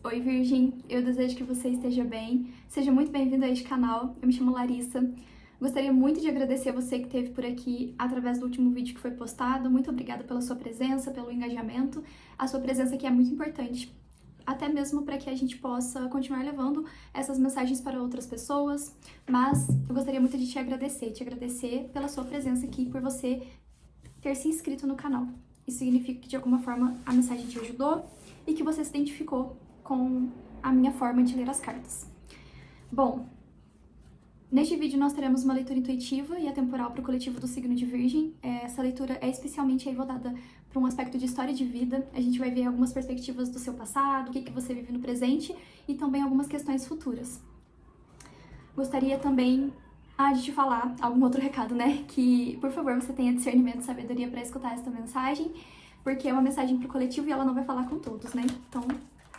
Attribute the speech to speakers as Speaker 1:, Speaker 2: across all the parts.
Speaker 1: Oi, Virgem, eu desejo que você esteja bem. Seja muito bem-vindo a este canal. Eu me chamo Larissa. Gostaria muito de agradecer a você que esteve por aqui através do último vídeo que foi postado. Muito obrigada pela sua presença, pelo engajamento. A sua presença aqui é muito importante, até mesmo para que a gente possa continuar levando essas mensagens para outras pessoas. Mas eu gostaria muito de te agradecer pela sua presença aqui, por você ter se inscrito no canal. Isso significa que de alguma forma a mensagem te ajudou e que você se identificou com a minha forma de ler as cartas. Bom, neste vídeo nós teremos uma leitura intuitiva e atemporal para o coletivo do signo de Virgem. Essa leitura é especialmente aí voltada para um aspecto de história de vida. A gente vai ver algumas perspectivas do seu passado, o que você vive no presente e também algumas questões futuras. Gostaria também de te falar algum outro recado, né? Que, por favor, você tenha discernimento e sabedoria para escutar esta mensagem, porque é uma mensagem para o coletivo e ela não vai falar com todos, né? Então,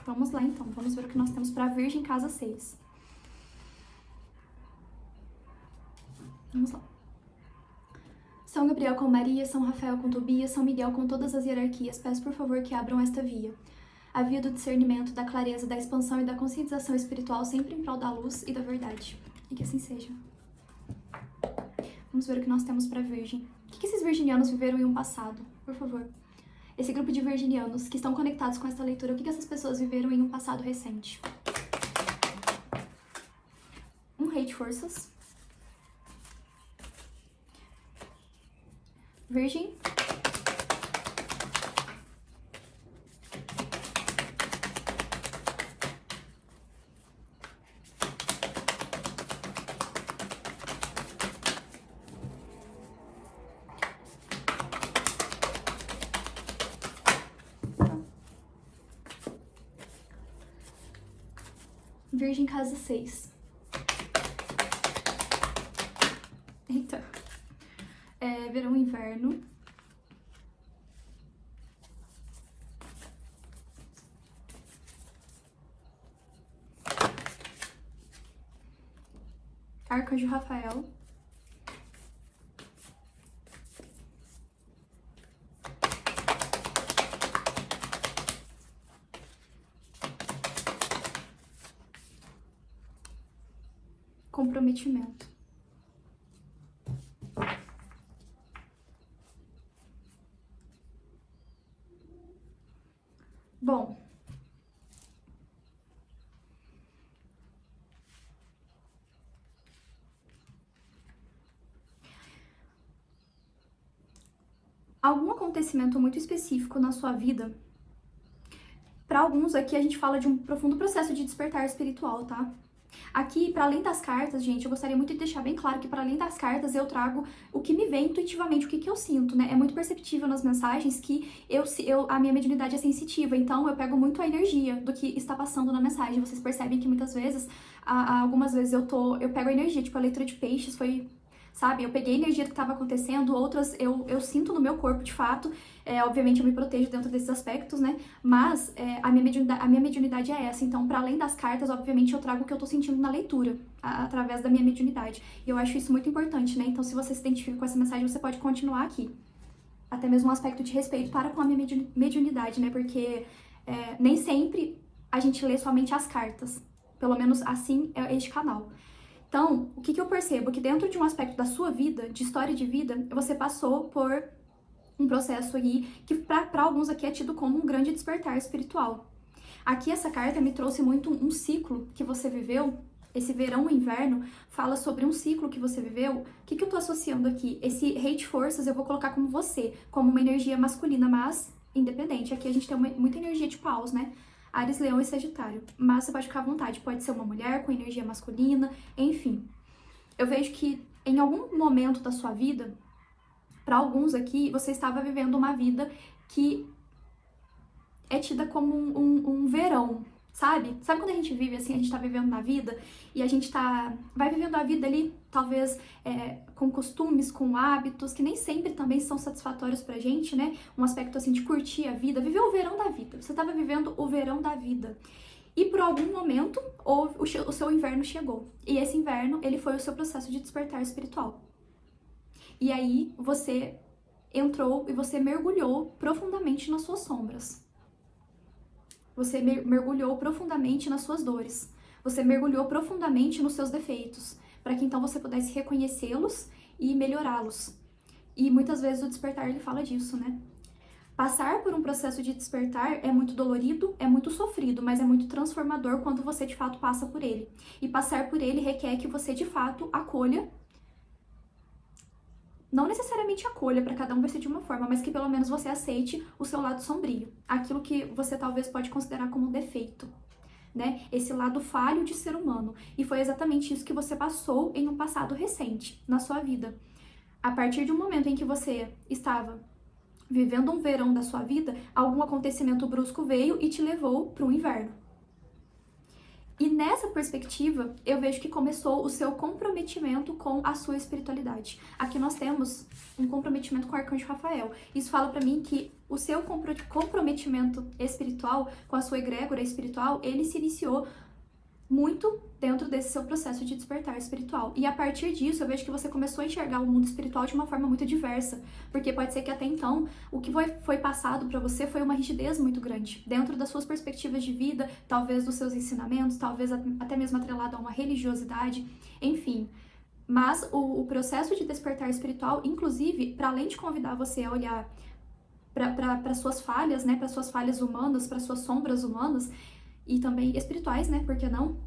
Speaker 1: vamos lá então. Vamos ver o que nós temos para Virgem, casa 6. Vamos lá. São Gabriel com Maria, São Rafael com Tobias, São Miguel com todas as hierarquias, peço por favor que abram esta via. A via do discernimento, da clareza, da expansão e da conscientização espiritual, sempre em prol da luz e da verdade. E que assim seja. Vamos ver o que nós temos para Virgem. O que esses virginianos viveram em um passado? Por favor. Esse grupo de virginianos que estão conectados com esta leitura, o que essas pessoas viveram em um passado recente? Um rei de forças. Virgem. Virgem, casa 6. Eita. Verão e inverno. Arcanjo Rafael. Comprometimento. Bom, algum acontecimento muito específico na sua vida, para alguns aqui a gente fala de um profundo processo de despertar espiritual, tá? Aqui, para além das cartas, gente, eu gostaria muito de deixar bem claro que para além das cartas eu trago o que me vem intuitivamente, o que eu sinto, né? É muito perceptível nas mensagens que a minha mediunidade é sensitiva, então eu pego muito a energia do que está passando na mensagem. Vocês percebem que muitas vezes, algumas vezes eu pego a energia, tipo a leitura de peixes foi... Sabe, eu peguei a energia do que estava acontecendo, outras eu sinto no meu corpo de fato, obviamente eu me protejo dentro desses aspectos, né, mas a minha mediunidade é essa, então para além das cartas, obviamente eu trago o que eu tô sentindo na leitura, através da minha mediunidade, e eu acho isso muito importante, né, então se você se identifica com essa mensagem, você pode continuar aqui, até mesmo um aspecto de respeito para com a minha mediunidade, né, porque nem sempre a gente lê somente as cartas, pelo menos assim é este canal. Então, o que eu percebo? Que dentro de um aspecto da sua vida, de história de vida, você passou por um processo aí que para alguns aqui é tido como um grande despertar espiritual. Aqui essa carta me trouxe muito um ciclo que você viveu, esse verão e inverno, fala sobre um ciclo que você viveu. O que eu tô associando aqui? Esse rei de forças eu vou colocar como você, como uma energia masculina, mas independente. Aqui a gente tem muita energia de paus, né? Áries, Leão e Sagitário. Mas você pode ficar à vontade, pode ser uma mulher com energia masculina, enfim. Eu vejo que em algum momento da sua vida, para alguns aqui, você estava vivendo uma vida que é tida como um verão, sabe? Sabe quando a gente vive assim, a gente tá vivendo na vida e a gente vai vivendo a vida ali, talvez com costumes, com hábitos que nem sempre também são satisfatórios pra gente, né? Um aspecto assim de curtir a vida, viver o verão da vida. Você tava vivendo o verão da vida. E por algum momento, o seu inverno chegou. E esse inverno, ele foi o seu processo de despertar espiritual. E aí, você entrou e você mergulhou profundamente nas suas sombras. Você mergulhou profundamente nas suas dores. Você mergulhou profundamente nos seus defeitos, para que então você pudesse reconhecê-los e melhorá-los. E muitas vezes o despertar ele fala disso, né? Passar por um processo de despertar é muito dolorido, é muito sofrido, mas é muito transformador quando você de fato passa por ele. E passar por ele requer que você de fato acolha, não necessariamente acolha, para cada um vai ser de uma forma, mas que pelo menos você aceite o seu lado sombrio, aquilo que você talvez pode considerar como um defeito, né? Esse lado falho de ser humano. E foi exatamente isso que você passou em um passado recente na sua vida. A partir de um momento em que você estava vivendo um verão da sua vida, algum acontecimento brusco veio e te levou para o inverno. E nessa perspectiva, eu vejo que começou o seu comprometimento com a sua espiritualidade. Aqui nós temos um comprometimento com o Arcanjo Rafael. Isso fala para mim que o seu comprometimento espiritual com a sua egrégora espiritual, ele se iniciou muito dentro desse seu processo de despertar espiritual. E a partir disso, eu vejo que você começou a enxergar o mundo espiritual de uma forma muito diversa, porque pode ser que até então, o que foi passado para você foi uma rigidez muito grande, dentro das suas perspectivas de vida, talvez dos seus ensinamentos, talvez até mesmo atrelado a uma religiosidade, enfim. Mas o processo de despertar espiritual, inclusive, para além de convidar você a olhar para suas falhas, né, para suas falhas humanas, para suas sombras humanas, e também espirituais, né? Por que não?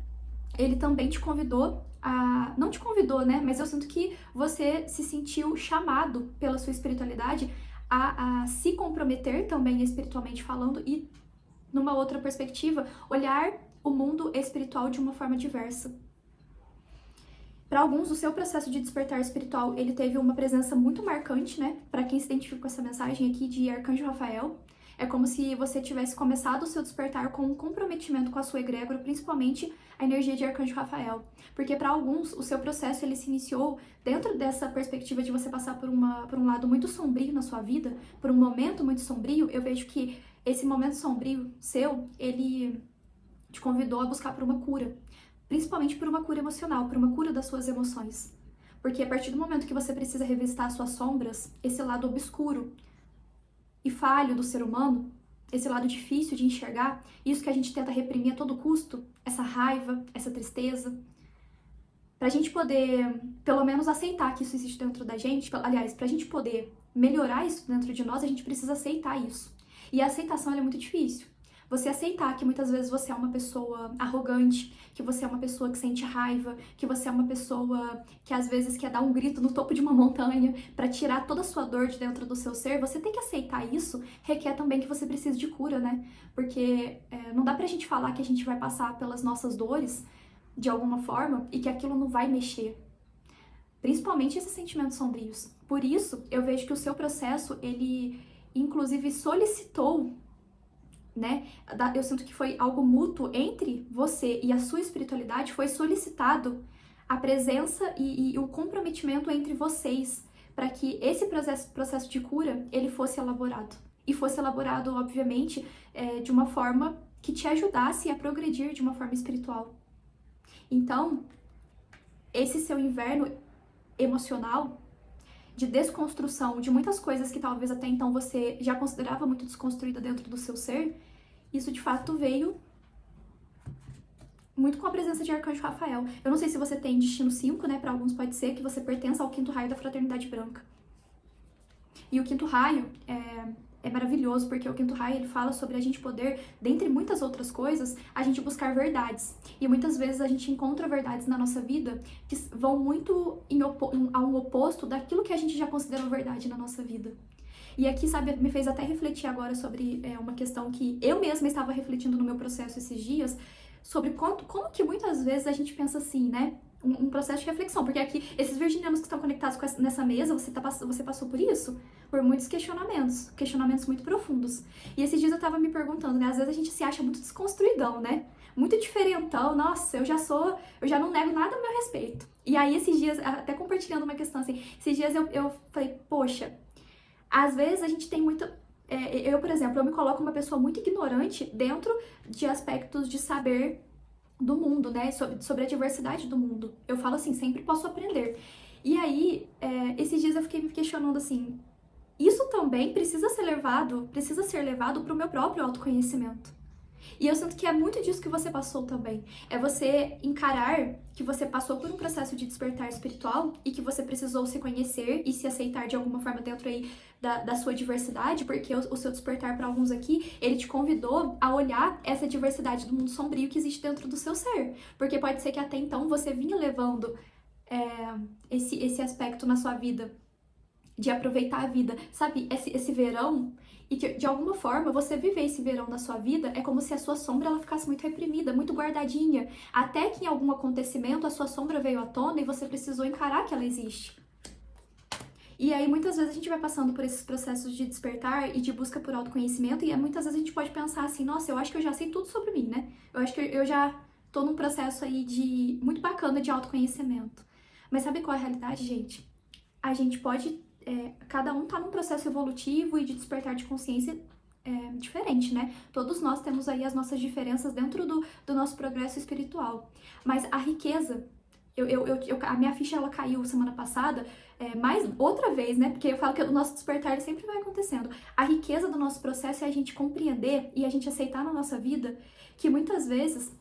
Speaker 1: Ele também te convidou a... Não te convidou, né? Mas eu sinto que você se sentiu chamado pela sua espiritualidade a se comprometer também espiritualmente falando e, numa outra perspectiva, olhar o mundo espiritual de uma forma diversa. Para alguns, o seu processo de despertar espiritual, ele teve uma presença muito marcante, né? Para quem se identifica com essa mensagem aqui de Arcanjo Rafael. É como se você tivesse começado o seu despertar com um comprometimento com a sua egrégora, principalmente a energia de Arcanjo Rafael. Porque para alguns, o seu processo ele se iniciou dentro dessa perspectiva de você passar por um lado muito sombrio na sua vida, por um momento muito sombrio. Eu vejo que esse momento sombrio seu, ele te convidou a buscar por uma cura. Principalmente por uma cura emocional, por uma cura das suas emoções. Porque a partir do momento que você precisa revisitar suas sombras, esse lado obscuro e falho do ser humano, esse lado difícil de enxergar, isso que a gente tenta reprimir a todo custo, essa raiva, essa tristeza, pra gente poder, pelo menos, aceitar que isso existe dentro da gente, aliás, pra gente poder melhorar isso dentro de nós, a gente precisa aceitar isso. E a aceitação ela é muito difícil. Você aceitar que muitas vezes você é uma pessoa arrogante, que você é uma pessoa que sente raiva, que você é uma pessoa que às vezes quer dar um grito no topo de uma montanha para tirar toda a sua dor de dentro do seu ser, você tem que aceitar isso, requer também que você precise de cura, né? Porque não dá pra gente falar que a gente vai passar pelas nossas dores de alguma forma e que aquilo não vai mexer. Principalmente esses sentimentos sombrios. Por isso, eu vejo que o seu processo, ele inclusive solicitou, né? Eu sinto que foi algo mútuo entre você e a sua espiritualidade, foi solicitado a presença e o comprometimento entre vocês para que esse processo de cura ele fosse elaborado. E fosse elaborado, obviamente, de uma forma que te ajudasse a progredir de uma forma espiritual. Então, esse seu inverno emocional, de desconstrução de muitas coisas que talvez até então você já considerava muito desconstruída dentro do seu ser, isso de fato veio muito com a presença de Arcanjo Rafael. Eu não sei se você tem destino 5, né? Para alguns pode ser que você pertença ao quinto raio da Fraternidade Branca. E o quinto raio é maravilhoso, porque o quinto raio ele fala sobre a gente poder, dentre muitas outras coisas, a gente buscar verdades. E muitas vezes a gente encontra verdades na nossa vida que vão muito a um oposto daquilo que a gente já considerou verdade na nossa vida. E aqui, sabe, me fez até refletir agora sobre uma questão que eu mesma estava refletindo no meu processo esses dias, sobre como que muitas vezes a gente pensa assim, né? Um processo de reflexão, porque aqui, esses virginianos que estão conectados nessa mesa, você passou por isso? Por muitos questionamentos muito profundos. E esses dias eu tava me perguntando, né? Às vezes a gente se acha muito desconstruidão, né? Muito diferentão, nossa, eu já não nego nada a meu respeito. E aí esses dias, até compartilhando uma questão assim, esses dias eu falei, poxa, às vezes a gente tem muito... eu, por exemplo, eu me coloco uma pessoa muito ignorante dentro de aspectos de saber do mundo, né? Sobre a diversidade do mundo. Eu falo assim, sempre posso aprender. E aí, esses dias eu fiquei me questionando assim, isso também precisa ser levado para o meu próprio autoconhecimento. E eu sinto que é muito disso que você passou também. É você encarar que você passou por um processo de despertar espiritual e que você precisou se conhecer e se aceitar de alguma forma dentro aí da sua diversidade, porque o seu despertar para alguns aqui, ele te convidou a olhar essa diversidade do mundo sombrio que existe dentro do seu ser. Porque pode ser que até então você vinha levando esse aspecto na sua vida, de aproveitar a vida, sabe? Esse verão, e que de alguma forma você viver esse verão na sua vida é como se a sua sombra ela ficasse muito reprimida, muito guardadinha, até que em algum acontecimento a sua sombra veio à tona e você precisou encarar que ela existe. E aí muitas vezes a gente vai passando por esses processos de despertar e de busca por autoconhecimento e muitas vezes a gente pode pensar assim, nossa, eu acho que eu já sei tudo sobre mim, né? Eu acho que eu já tô num processo aí de muito bacana de autoconhecimento. Mas sabe qual é a realidade, gente? A gente pode cada um tá num processo evolutivo e de despertar de consciência diferente, né? Todos nós temos aí as nossas diferenças dentro do nosso progresso espiritual. Mas a riqueza, a minha ficha ela caiu semana passada, mais outra vez, né? Porque eu falo que o nosso despertar ele sempre vai acontecendo. A riqueza do nosso processo é a gente compreender e a gente aceitar na nossa vida que muitas vezes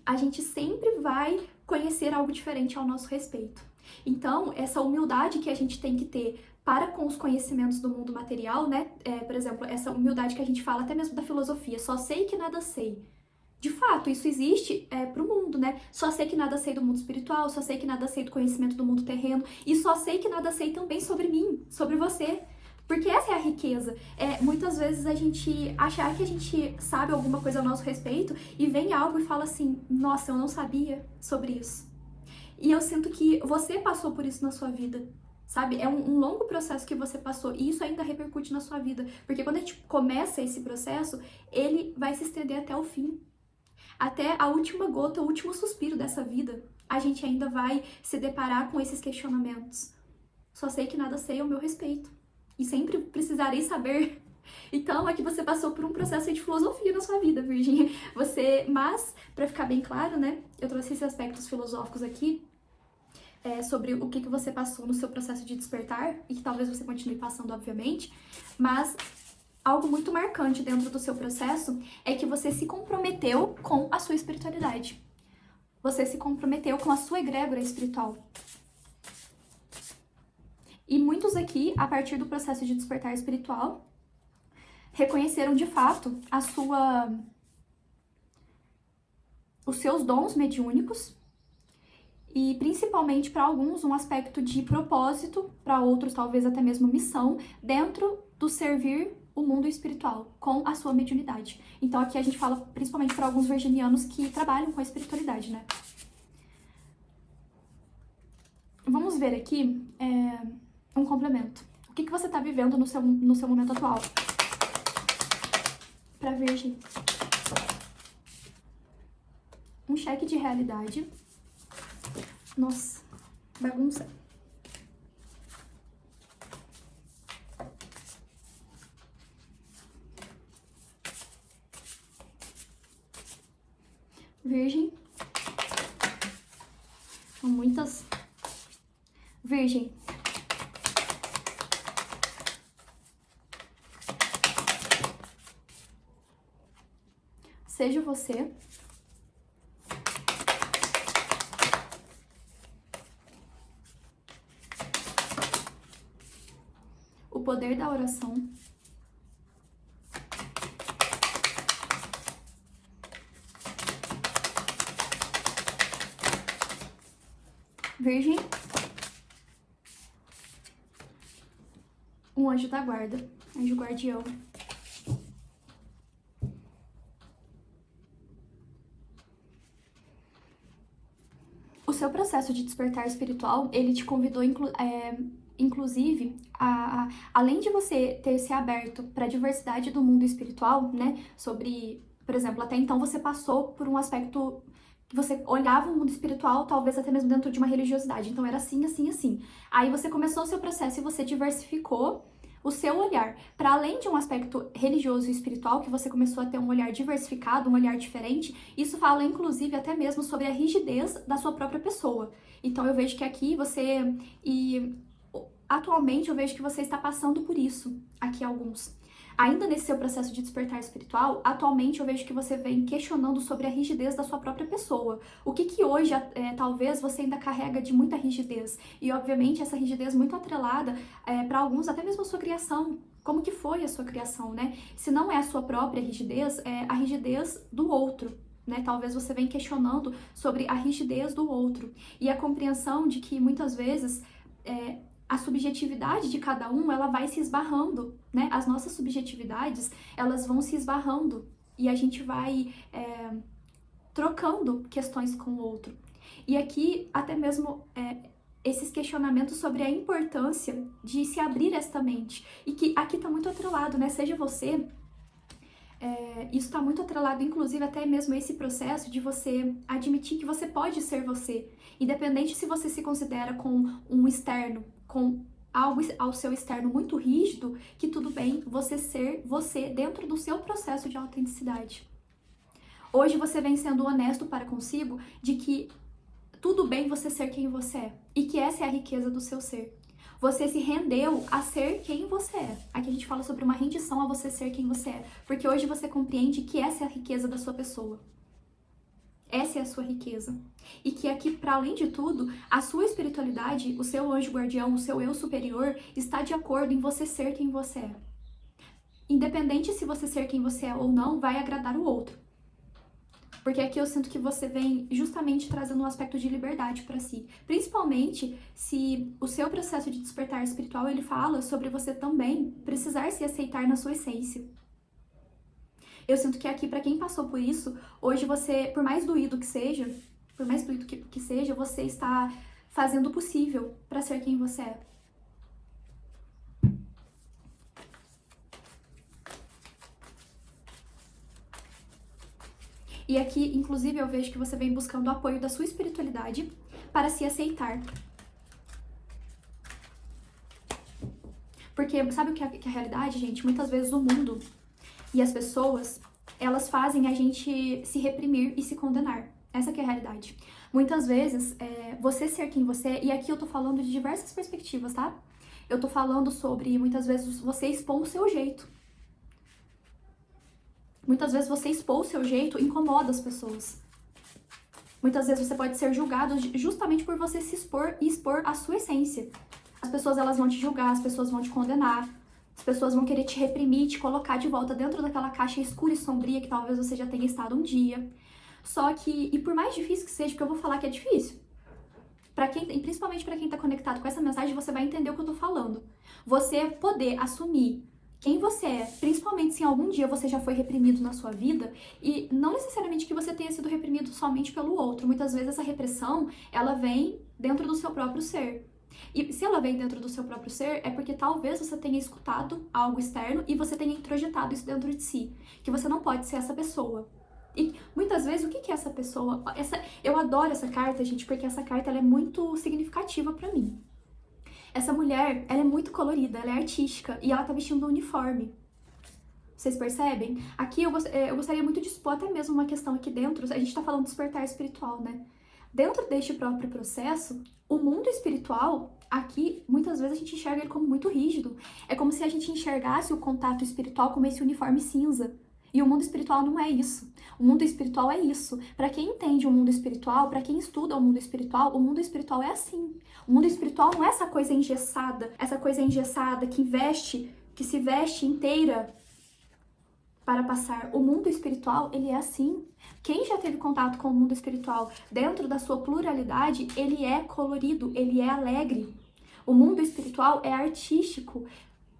Speaker 1: a gente sempre vai conhecer algo diferente ao nosso respeito. Então, essa humildade que a gente tem que ter para com os conhecimentos do mundo material, né? Por exemplo, essa humildade que a gente fala até mesmo da filosofia, só sei que nada sei. De fato, isso existe para o mundo, né? Só sei que nada sei do mundo espiritual, só sei que nada sei do conhecimento do mundo terreno, e só sei que nada sei também sobre mim, sobre você. Porque essa é a riqueza. Muitas vezes a gente achar que a gente sabe alguma coisa a nosso respeito e vem algo e fala assim, nossa, eu não sabia sobre isso. E eu sinto que você passou por isso na sua vida, sabe? É um longo processo que você passou e isso ainda repercute na sua vida. Porque quando a gente começa esse processo, ele vai se estender até o fim. Até a última gota, o último suspiro dessa vida, a gente ainda vai se deparar com esses questionamentos. Só sei que nada sei ao meu respeito. E sempre precisarei saber. Então, aqui você passou por um processo de filosofia na sua vida, Virgem. Mas, para ficar bem claro, né? Eu trouxe esses aspectos filosóficos aqui, sobre o que você passou no seu processo de despertar, e que talvez você continue passando, obviamente, mas algo muito marcante dentro do seu processo é que você se comprometeu com a sua espiritualidade. Você se comprometeu com a sua egrégora espiritual. E muitos aqui, a partir do processo de despertar espiritual, reconheceram de fato os seus dons mediúnicos e principalmente para alguns um aspecto de propósito, para outros talvez até mesmo missão, dentro do servir o mundo espiritual com a sua mediunidade. Então aqui a gente fala principalmente para alguns virginianos que trabalham com a espiritualidade, né? Vamos ver aqui um complemento. O que você está vivendo no seu momento atual? Para Virgem. Um cheque de realidade. Nossa, bagunça. Virgem. São muitas. Virgem. Seja você. O poder da oração. Virgem. Um anjo da guarda, anjo guardião. O seu processo de despertar espiritual, ele te convidou, inclusive, além de você ter se aberto para a diversidade do mundo espiritual, né? Sobre, por exemplo, até então você passou por um aspecto que você olhava o mundo espiritual, talvez até mesmo dentro de uma religiosidade. Então era assim, assim, assim. Aí você começou o seu processo e você diversificou o seu olhar. Para além de um aspecto religioso e espiritual, que você começou a ter um olhar diversificado, um olhar diferente, isso fala inclusive até mesmo sobre a rigidez da sua própria pessoa. Então eu vejo que aqui atualmente eu vejo que você está passando por isso, aqui alguns. Ainda nesse seu processo de despertar espiritual, atualmente eu vejo que você vem questionando sobre a rigidez da sua própria pessoa. O que que hoje, talvez, você ainda carrega de muita rigidez? E, obviamente, essa rigidez muito atrelada, para alguns, até mesmo a sua criação. Como que foi a sua criação, né? Se não é a sua própria rigidez, é a rigidez do outro. Né? Talvez você venha questionando sobre a rigidez do outro. E a compreensão de que, muitas vezes, a subjetividade de cada um, ela vai se esbarrando, né? As nossas subjetividades, elas vão se esbarrando e a gente vai trocando questões com o outro. E aqui, até mesmo, esses questionamentos sobre a importância de se abrir esta mente. E que aqui tá muito atrelado, né? Seja você... isso está muito atrelado, inclusive, até mesmo esse processo de você admitir que você pode ser você. Independente se você se considera com um externo, com algo ao seu externo muito rígido, que tudo bem você ser você dentro do seu processo de autenticidade. Hoje você vem sendo honesto para consigo de que tudo bem você ser quem você é e que essa é a riqueza do seu ser. Você se rendeu a ser quem você é. Aqui a gente fala sobre uma rendição a você ser quem você é, porque hoje você compreende que essa é a riqueza da sua pessoa. Essa é a sua riqueza. E que aqui, para além de tudo, a sua espiritualidade, o seu anjo guardião, o seu eu superior, está de acordo em você ser quem você é. Independente se você ser quem você é ou não, vai agradar o outro. Porque aqui eu sinto que você vem justamente trazendo um aspecto de liberdade para si. Principalmente se o seu processo de despertar espiritual, ele fala sobre você também precisar se aceitar na sua essência. Eu sinto que aqui, para quem passou por isso, hoje você, por mais doído que seja, você está fazendo o possível para ser quem você é. E aqui, inclusive, eu vejo que você vem buscando o apoio da sua espiritualidade para se aceitar. Porque sabe o que é a realidade, gente? Muitas vezes o mundo e as pessoas, elas fazem a gente se reprimir e se condenar. Essa que é a realidade. Muitas vezes, você ser quem você é, e aqui eu tô falando de diversas perspectivas, tá? Eu tô falando sobre, muitas vezes, você expor o seu jeito. Muitas vezes você expor o seu jeito incomoda as pessoas. Muitas vezes você pode ser julgado justamente por você se expor e expor a sua essência. As pessoas, elas vão te julgar, as pessoas vão te condenar, as pessoas vão querer te reprimir, te colocar de volta dentro daquela caixa escura e sombria que talvez você já tenha estado um dia. Só que, e por mais difícil que seja, porque eu vou falar que é difícil, e principalmente para quem tá conectado com essa mensagem, você vai entender o que eu tô falando. Você poder assumir quem você é, principalmente se em algum dia você já foi reprimido na sua vida, e não necessariamente que você tenha sido reprimido somente pelo outro. Muitas vezes essa repressão, ela vem dentro do seu próprio ser. E se ela vem dentro do seu próprio ser, é porque talvez você tenha escutado algo externo e você tenha introjetado isso dentro de si. Que você não pode ser essa pessoa. E muitas vezes, o que é essa pessoa? Eu adoro essa carta, gente, porque essa carta ela é muito significativa pra mim. Essa mulher, ela é muito colorida, ela é artística e ela tá vestindo um uniforme. Vocês percebem? Aqui eu gostaria muito de expor até mesmo uma questão aqui dentro, a gente tá falando de despertar espiritual, né? Dentro deste próprio processo, o mundo espiritual, aqui, muitas vezes a gente enxerga ele como muito rígido. É como se a gente enxergasse o contato espiritual como esse uniforme cinza. E o mundo espiritual não é isso. O mundo espiritual é isso. Para quem entende o mundo espiritual, para quem estuda o mundo espiritual é assim. O mundo espiritual não é essa coisa engessada que se veste inteira para passar. O mundo espiritual, ele é assim. Quem já teve contato com o mundo espiritual dentro da sua pluralidade, ele é colorido, ele é alegre. O mundo espiritual é artístico.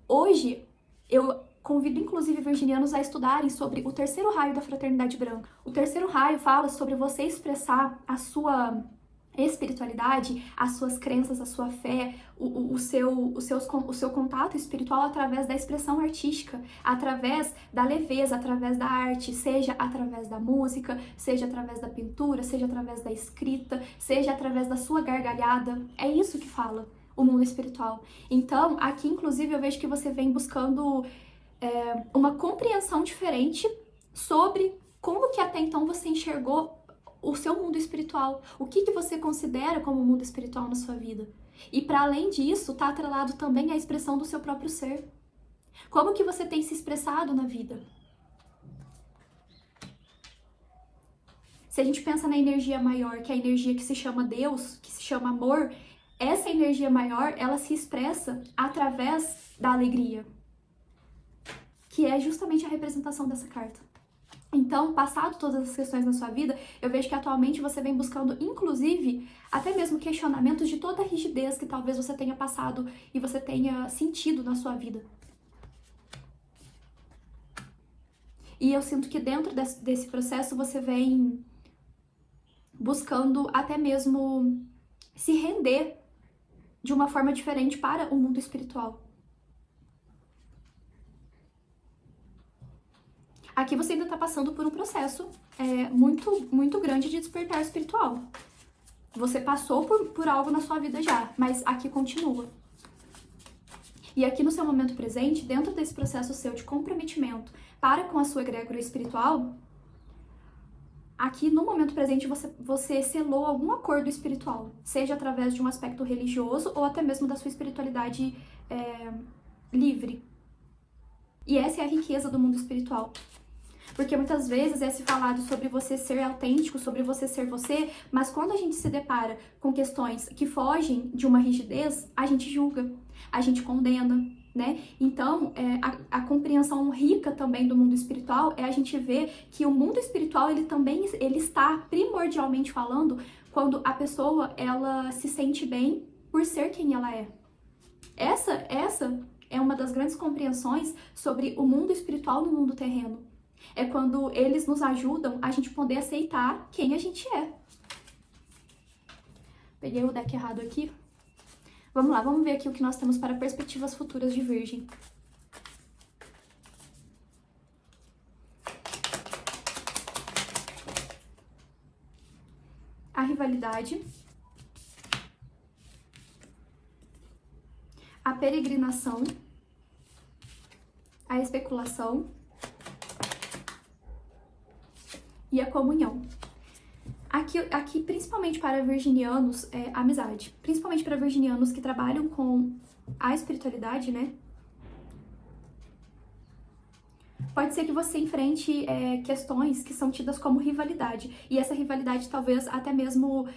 Speaker 1: Hoje, eu convido inclusive virginianos a estudarem sobre o terceiro raio da fraternidade branca. O terceiro raio fala sobre você expressar a sua espiritualidade, as suas crenças, a sua fé, o seu contato espiritual através da expressão artística, através da leveza, através da arte, seja através da música, seja através da pintura, seja através da escrita, seja através da sua gargalhada. É isso que fala o mundo espiritual. Então, aqui inclusive eu vejo que você vem buscando uma compreensão diferente sobre como que até então você enxergou o seu mundo espiritual, o que você considera como mundo espiritual na sua vida. E para além disso, tá atrelado também à expressão do seu próprio ser. Como que você tem se expressado na vida? Se a gente pensa na energia maior, que é a energia que se chama Deus, que se chama amor, essa energia maior, ela se expressa através da alegria, que é justamente a representação dessa carta. Então, passado todas as questões na sua vida, eu vejo que atualmente você vem buscando, inclusive, até mesmo questionamentos de toda a rigidez que talvez você tenha passado e você tenha sentido na sua vida. E eu sinto que dentro desse processo você vem buscando até mesmo se render de uma forma diferente para o mundo espiritual. Aqui você ainda está passando por um processo muito grande de despertar espiritual. Você passou por algo na sua vida já, mas aqui continua. E aqui no seu momento presente, dentro desse processo seu de comprometimento para com a sua egrégora espiritual, aqui no momento presente você selou algum acordo espiritual, seja através de um aspecto religioso ou até mesmo da sua espiritualidade livre. E essa é a riqueza do mundo espiritual. Porque muitas vezes é se falado sobre você ser autêntico, sobre você ser você, mas quando a gente se depara com questões que fogem de uma rigidez, a gente julga, a gente condena, né? Então, a compreensão rica também do mundo espiritual é a gente ver que o mundo espiritual, ele está primordialmente falando quando a pessoa, ela se sente bem por ser quem ela é. Essa é uma das grandes compreensões sobre o mundo espiritual no mundo terreno. É quando eles nos ajudam a gente poder aceitar quem a gente é. Peguei o deck errado aqui. Vamos lá, vamos ver aqui o que nós temos para perspectivas futuras de Virgem. A rivalidade. A peregrinação. A especulação. E a comunhão. Aqui principalmente para virginianos, amizade. Principalmente para virginianos que trabalham com a espiritualidade, né? Pode ser que você enfrente questões que são tidas como rivalidade. E essa rivalidade talvez até mesmo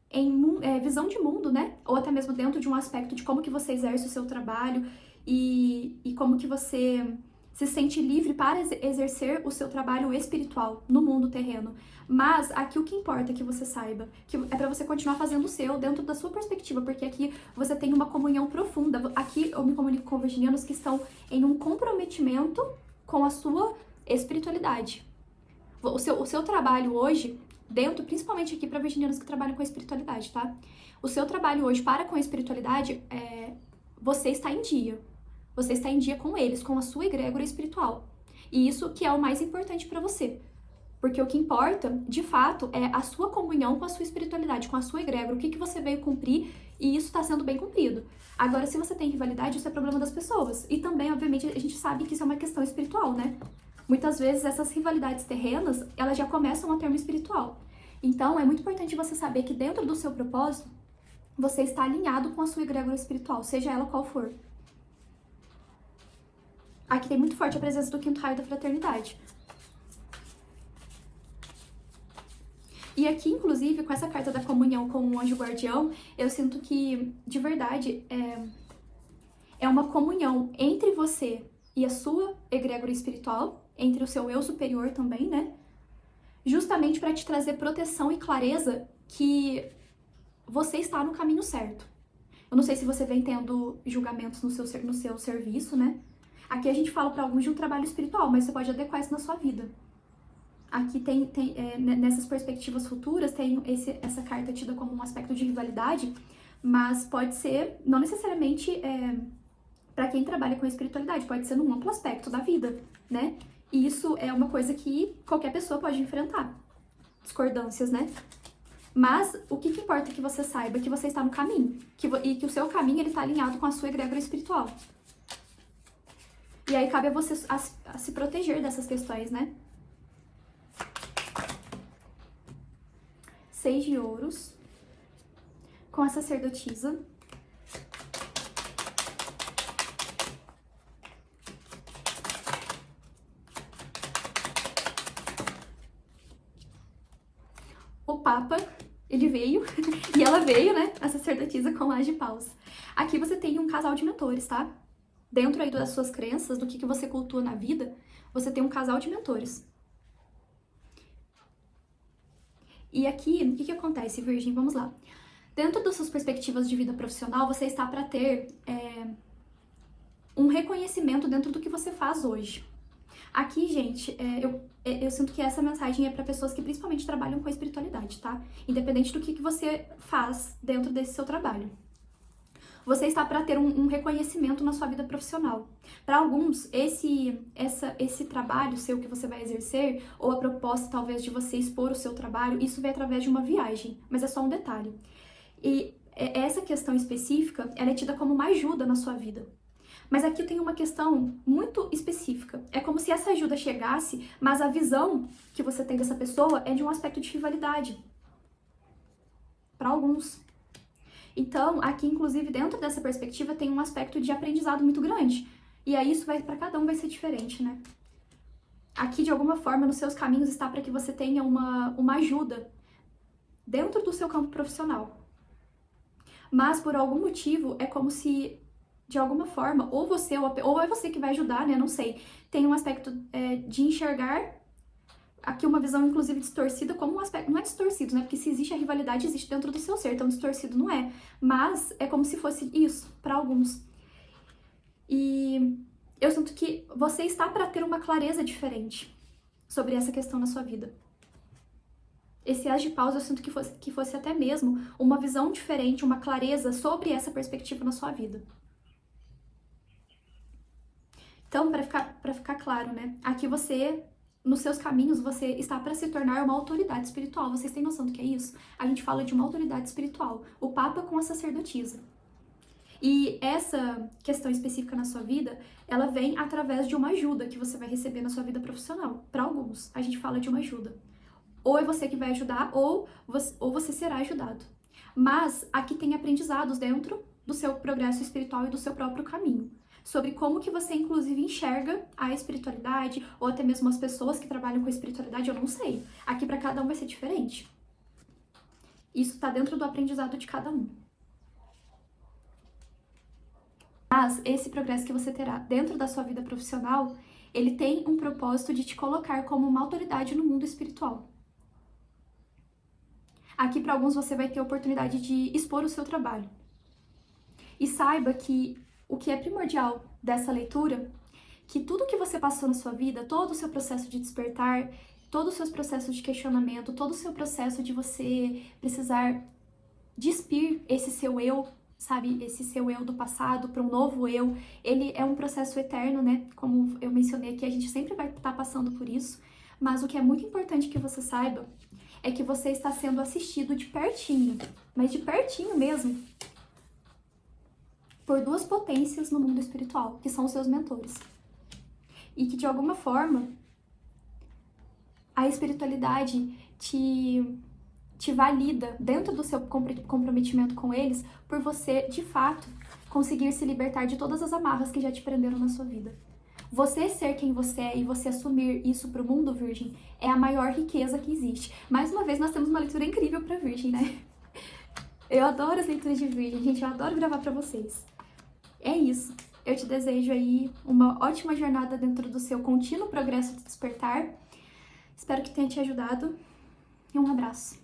Speaker 1: em visão de mundo, né? Ou até mesmo dentro de um aspecto de como que você exerce o seu trabalho e como que você se sente livre para exercer o seu trabalho espiritual no mundo terreno. Mas aqui o que importa é que você saiba que é para você continuar fazendo o seu dentro da sua perspectiva, porque aqui você tem uma comunhão profunda. Aqui eu me comunico com virginianos que estão em um comprometimento com a sua espiritualidade. O seu trabalho hoje, principalmente aqui para virginianos que trabalham com a espiritualidade, tá? O seu trabalho hoje para com a espiritualidade, você está em dia. Você está em dia com eles, com a sua egrégora espiritual. E isso que é o mais importante para você. Porque o que importa, de fato, é a sua comunhão com a sua espiritualidade, com a sua egrégora, o que você veio cumprir, e isso está sendo bem cumprido. Agora, se você tem rivalidade, isso é problema das pessoas. E também, obviamente, a gente sabe que isso é uma questão espiritual, né? Muitas vezes, essas rivalidades terrenas, elas já começam a termo espiritual. Então, é muito importante você saber que dentro do seu propósito, você está alinhado com a sua egrégora espiritual, seja ela qual for. Aqui tem muito forte a presença do quinto raio da fraternidade. E aqui, inclusive, com essa carta da comunhão com o anjo guardião, eu sinto que, de verdade, é uma comunhão entre você e a sua egrégora espiritual, entre o seu eu superior também, né? Justamente para te trazer proteção e clareza que você está no caminho certo. Eu não sei se você vem tendo julgamentos no seu serviço, né? Aqui a gente fala para alguns de um trabalho espiritual, mas você pode adequar isso na sua vida. Aqui nessas perspectivas futuras, tem essa carta tida como um aspecto de rivalidade, mas pode ser, não necessariamente para quem trabalha com a espiritualidade, pode ser num amplo aspecto da vida, né? E isso é uma coisa que qualquer pessoa pode enfrentar, discordâncias, né? Mas o que importa é que você saiba que você está no caminho, e que o seu caminho ele está alinhado com a sua egrégora espiritual. E aí cabe a você a se proteger dessas questões, né? 6 de ouros, com a sacerdotisa. o Papa, ele veio, e ela veio, né, a sacerdotisa com as de paus. Aqui você tem um casal de mentores, tá? Dentro aí das suas crenças, do que você cultua na vida, você tem um casal de mentores. E aqui, o que acontece, Virgem? Vamos lá. Dentro das suas perspectivas de vida profissional, você está para ter um reconhecimento dentro do que você faz hoje. Aqui, gente, eu sinto que essa mensagem é para pessoas que principalmente trabalham com a espiritualidade, tá? Independente do que você faz dentro desse seu trabalho. Você está para ter um reconhecimento na sua vida profissional. Para alguns, esse trabalho seu que você vai exercer, ou a proposta talvez de você expor o seu trabalho, isso vem através de uma viagem, mas é só um detalhe. E essa questão específica, ela é tida como uma ajuda na sua vida. Mas aqui tem uma questão muito específica. É como se essa ajuda chegasse, mas a visão que você tem dessa pessoa é de um aspecto de rivalidade. Para alguns. Então, aqui, inclusive, dentro dessa perspectiva, tem um aspecto de aprendizado muito grande. E aí, isso para cada um vai ser diferente, né? Aqui, de alguma forma, nos seus caminhos está para que você tenha uma ajuda dentro do seu campo profissional. Mas, por algum motivo, é como se, de alguma forma, ou é você que vai ajudar, né? Não sei. Tem um aspecto de enxergar aqui uma visão, inclusive, distorcida como um aspecto... Não é distorcido, né? Porque se existe a rivalidade, existe dentro do seu ser. Então, distorcido não é. Mas é como se fosse isso, para alguns. E eu sinto que você está para ter uma clareza diferente sobre essa questão na sua vida. Esse As de Paus, eu sinto que fosse até mesmo uma visão diferente, uma clareza sobre essa perspectiva na sua vida. Então, para ficar claro, né? Aqui você... Nos seus caminhos, você está para se tornar uma autoridade espiritual. Vocês têm noção do que é isso? A gente fala de uma autoridade espiritual. O Papa com a sacerdotisa. E essa questão específica na sua vida, ela vem através de uma ajuda que você vai receber na sua vida profissional. Para alguns, a gente fala de uma ajuda. Ou é você que vai ajudar, ou você será ajudado. Mas aqui tem aprendizados dentro do seu progresso espiritual e do seu próprio caminho. Sobre como que você, inclusive, enxerga a espiritualidade, ou até mesmo as pessoas que trabalham com espiritualidade, eu não sei. Aqui para cada um vai ser diferente. Isso tá dentro do aprendizado de cada um. Mas esse progresso que você terá dentro da sua vida profissional, ele tem um propósito de te colocar como uma autoridade no mundo espiritual. Aqui para alguns você vai ter a oportunidade de expor o seu trabalho. E saiba que o que é primordial dessa leitura, que tudo que você passou na sua vida, todo o seu processo de despertar, todos os seus processos de questionamento, todo o seu processo de você precisar despir esse seu eu, sabe, esse seu eu do passado para um novo eu, ele é um processo eterno, né? Como eu mencionei aqui, a gente sempre vai estar passando por isso, mas o que é muito importante que você saiba é que você está sendo assistido de pertinho, mas de pertinho mesmo, por duas potências no mundo espiritual, que são os seus mentores. E que, de alguma forma, a espiritualidade te valida dentro do seu comprometimento com eles por você, de fato, conseguir se libertar de todas as amarras que já te prenderam na sua vida. Você ser quem você é e você assumir isso pro mundo, Virgem, é a maior riqueza que existe. Mais uma vez, nós temos uma leitura incrível pra Virgem, né? Eu adoro as leituras de Virgem, gente, eu adoro gravar pra vocês. É isso. Eu te desejo aí uma ótima jornada dentro do seu contínuo progresso de despertar. Espero que tenha te ajudado e um abraço.